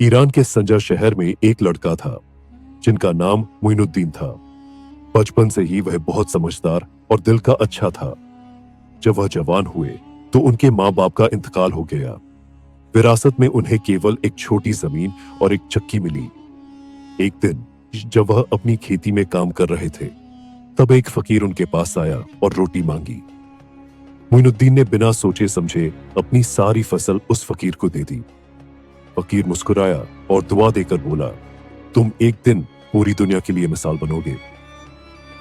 Iran के संजर शहर में एक लड़का था जिनका नाम मोइनुद्दीन था। बचपन से ही वह बहुत समझदार और दिल का अच्छा था। जब वह जवान हुए तो उनके माँ बाप का इंतकाल हो गया। विरासत में उन्हें केवल एक छोटी जमीन और एक चक्की मिली। एक दिन जब वह अपनी खेती में काम कर रहे थे, तब एक फकीर उनके पास आया और रोटी मांगी। मोइनुद्दीन ने बिना सोचे समझे अपनी सारी फसल उस फकीर को दे दी। फकीर मुस्कुराया और दुआ देकर बोला, तुम एक दिन पूरी दुनिया के लिए मिसाल बनोगे।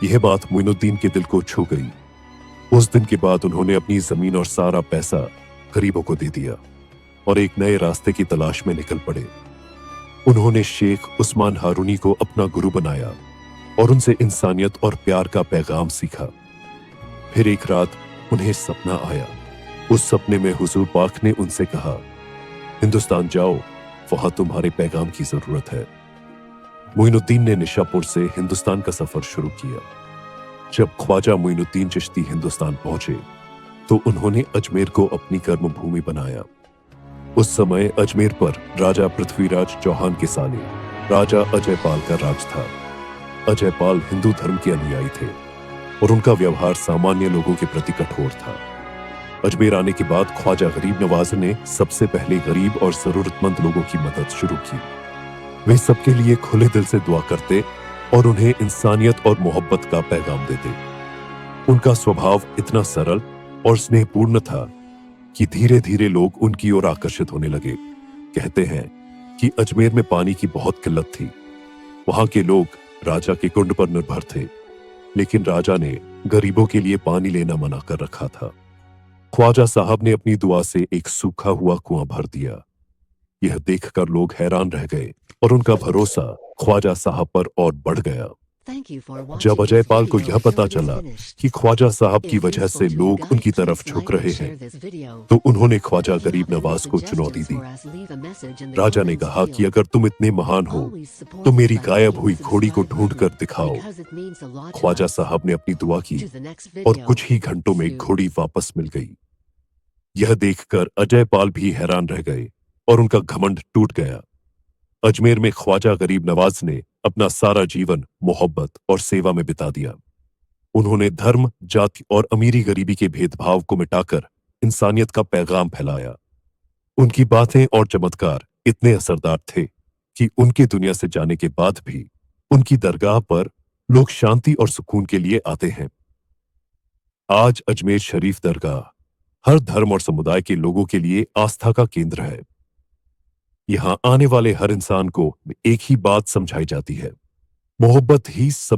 यह बात मोइनुद्दीन के दिल को छू गई। उस दिन के बाद उन्होंने अपनी जमीन और सारा पैसा गरीबों को दे दिया और एक नए रास्ते की तलाश में निकल पड़े। उन्होंने शेख उस्मान हारूनी को अपना गुरु बनाया और उनसे इंसानियत और प्यार का पैगाम सीखा। फिर एक रात उन्हें सपना आया। उस सपने में हुजूर पाक ने उनसे कहा, हिंदुस्तान जाओ, वहां तुम्हारे पैगाम की जरूरत है। मोइनुद्दीन ने निशापुर से हिंदुस्तान का सफर शुरू किया। जब ख्वाजा मोइनुद्दीन चिश्ती हिंदुस्तान पहुंचे तो उन्होंने अजमेर को अपनी कर्मभूमि बनाया। उस समय अजमेर पर राजा पृथ्वीराज चौहान के साले राजा अजयपाल का राज था। अजयपाल हिंदू धर्म के अनुयायी थे और उनका व्यवहार सामान्य लोगों के प्रति कठोर था। अजमेर आने के बाद ख्वाजा गरीब नवाज ने सबसे पहले गरीब और जरूरतमंद लोगों की मदद शुरू की। वे सबके लिए खुले दिल से दुआ करते और उन्हें इंसानियत और मोहब्बत का पैगाम देते। उनका स्वभाव इतना सरल और स्नेहपूर्ण था कि धीरे धीरे लोग उनकी ओर आकर्षित होने लगे। कहते हैं कि अजमेर में पानी की बहुत किल्लत थी। वहां के लोग राजा के कुंड पर निर्भर थे, लेकिन राजा ने गरीबों के लिए पानी लेना मना कर रखा था। ख्वाजा साहब ने अपनी दुआ से एक सूखा हुआ कुआं भर दिया। यह देखकर लोग हैरान रह गए और उनका भरोसा ख्वाजा साहब पर और बढ़ गया। जब अजयपाल को यह पता चला कि ख्वाजा साहब की वजह से लोग उनकी तरफ झुक रहे हैं, तो उन्होंने ख्वाजा गरीब नवाज को चुनौती दी। राजा ने कहा कि अगर तुम इतने महान हो तो मेरी गायब हुई घोड़ी को ढूंढ कर दिखाओ। ख्वाजा साहब ने अपनी दुआ की और कुछ ही घंटों में घोड़ी वापस मिल गई। यह देखकर अजयपाल भी हैरान रह गए और उनका घमंड टूट गया। अजमेर में ख्वाजा गरीब नवाज ने अपना सारा जीवन मोहब्बत और सेवा में बिता दिया। उन्होंने धर्म, जाति और अमीरी गरीबी के भेदभाव को मिटाकर इंसानियत का पैगाम फैलाया। उनकी बातें और चमत्कार इतने असरदार थे कि उनके दुनिया से जाने के बाद भी उनकी दरगाह पर लोग शांति और सुकून के लिए आते हैं। आज अजमेर शरीफ दरगाह हर धर्म और समुदाय के लोगों के लिए आस्था का केंद्र है। यहां आने वाले हर इंसान को एक ही बात समझाई जाती है, मोहब्बत ही सबसे